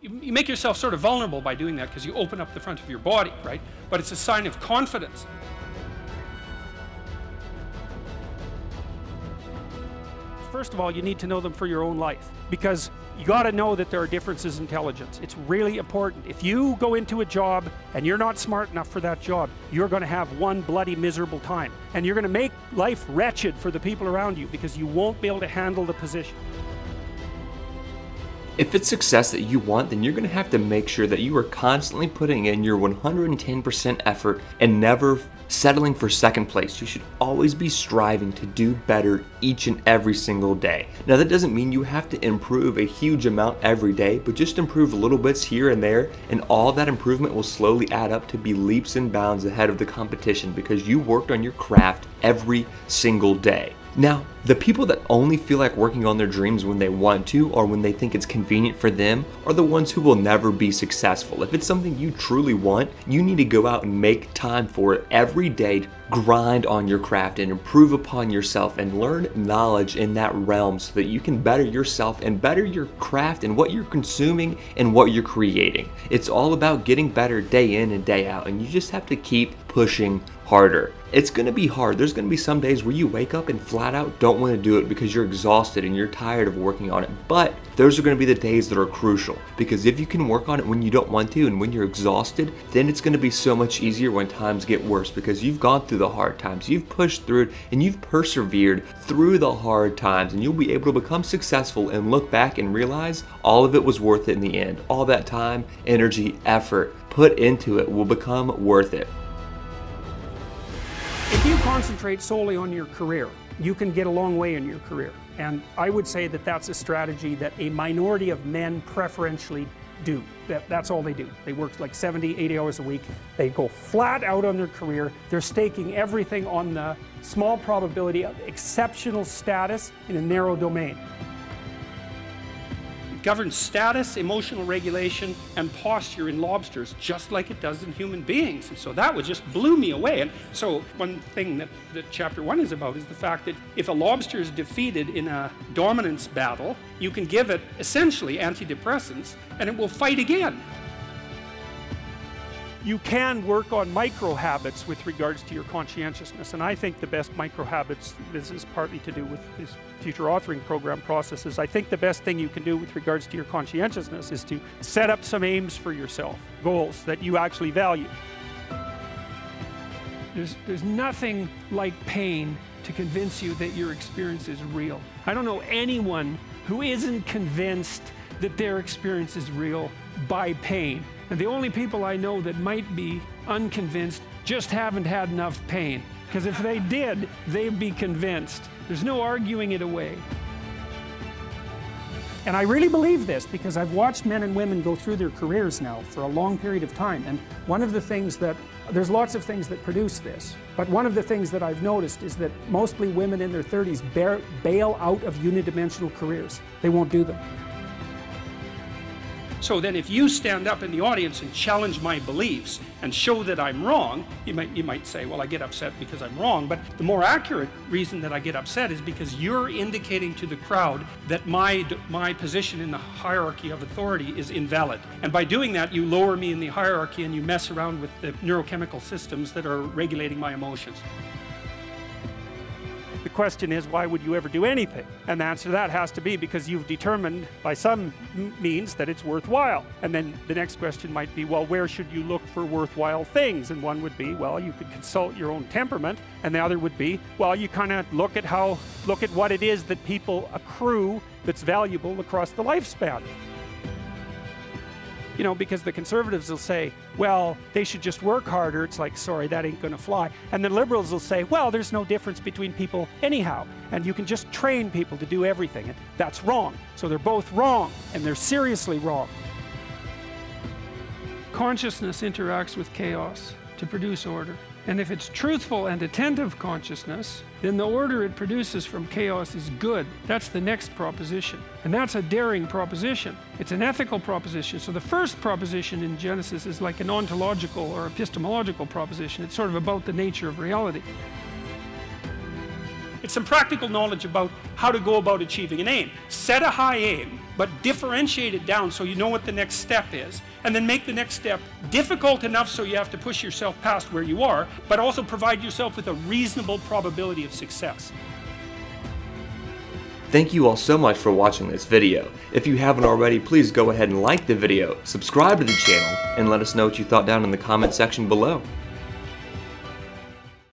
You make yourself sort of vulnerable by doing that because you open up the front of your body, right? But it's a sign of confidence. First of all, you need to know them for your own life, because you got to know that there are differences in intelligence. It's really important. If you go into a job and you're not smart enough for that job, you're going to have one bloody miserable time, and you're going to make life wretched for the people around you because you won't be able to handle the position. If it's success that you want, then you're going to have to make sure that you are constantly putting in your 110% effort and never settling for second place. You should always be striving to do better each and every single day. Now, that doesn't mean you have to improve a huge amount every day, but just improve little bits here and there, and all that improvement will slowly add up to be leaps and bounds ahead of the competition because you worked on your craft every single day. Now, the people that only feel like working on their dreams when they want to or when they think it's convenient for them are the ones who will never be successful. If it's something you truly want, you need to go out and make time for it every day, grind on your craft and improve upon yourself and learn knowledge in that realm so that you can better yourself and better your craft and what you're consuming and what you're creating. It's all about getting better day in and day out, and you just have to keep pushing harder. It's going to be hard. There's going to be some days where you wake up and flat out don't want to do it because you're exhausted and you're tired of working on it. But those are going to be the days that are crucial, because if you can work on it when you don't want to and when you're exhausted, then it's going to be so much easier when times get worse because you've gone through the hard times, you've pushed through it, and you've persevered through the hard times, and you'll be able to become successful and look back and realize all of it was worth it in the end. All that time, energy, effort put into it will become worth it. If you concentrate solely on your career, you can get a long way in your career. And I would say that that's a strategy that a minority of men preferentially do. That's all they do. They work like 70, 80 hours a week. They go flat out on their career. They're staking everything on the small probability of exceptional status in a narrow domain. It governs status, emotional regulation, and posture in lobsters, just like it does in human beings. And so that would just blew me away. And so one thing that chapter 1 is about is the fact that if a lobster is defeated in a dominance battle, you can give it essentially antidepressants and it will fight again. You can work on micro habits with regards to your conscientiousness, and I think the best micro habits, this is partly to do with this future authoring program processes, I think the best thing you can do with regards to your conscientiousness is to set up some aims for yourself, goals that you actually value. There's nothing like pain to convince you that your experience is real. I don't know anyone who isn't convinced that their experience is real by pain. And the only people I know that might be unconvinced just haven't had enough pain. Because if they did, they'd be convinced. There's no arguing it away. And I really believe this because I've watched men and women go through their careers now for a long period of time. And one of the things that, there's lots of things that produce this, but one of the things that I've noticed is that mostly women in their 30s bail out of unidimensional careers. They won't do them. So then if you stand up in the audience and challenge my beliefs and show that I'm wrong, you might say, well, I get upset because I'm wrong. But the more accurate reason that I get upset is because you're indicating to the crowd that my position in the hierarchy of authority is invalid. And by doing that, you lower me in the hierarchy and you mess around with the neurochemical systems that are regulating my emotions. The question is, why would you ever do anything? And the answer to that has to be because you've determined by some means that it's worthwhile. And then the next question might be, well, where should you look for worthwhile things? And one would be, well, you could consult your own temperament. And the other would be, well, you kind of look at what it is that people accrue that's valuable across the lifespan. You know, because the conservatives will say, well, they should just work harder. It's like, sorry, that ain't gonna fly. And the liberals will say, well, there's no difference between people anyhow, and you can just train people to do everything. And that's wrong. So they're both wrong, and they're seriously wrong. Consciousness interacts with chaos to produce order. And if it's truthful and attentive consciousness, then the order it produces from chaos is good. That's the next proposition. And that's a daring proposition. It's an ethical proposition. So the first proposition in Genesis is like an ontological or epistemological proposition. It's sort of about the nature of reality. It's some practical knowledge about how to go about achieving an aim. Set a high aim, but differentiate it down so you know what the next step is, and then make the next step difficult enough so you have to push yourself past where you are, but also provide yourself with a reasonable probability of success. Thank you all so much for watching this video. If you haven't already, please go ahead and like the video, subscribe to the channel, and let us know what you thought down in the comment section below.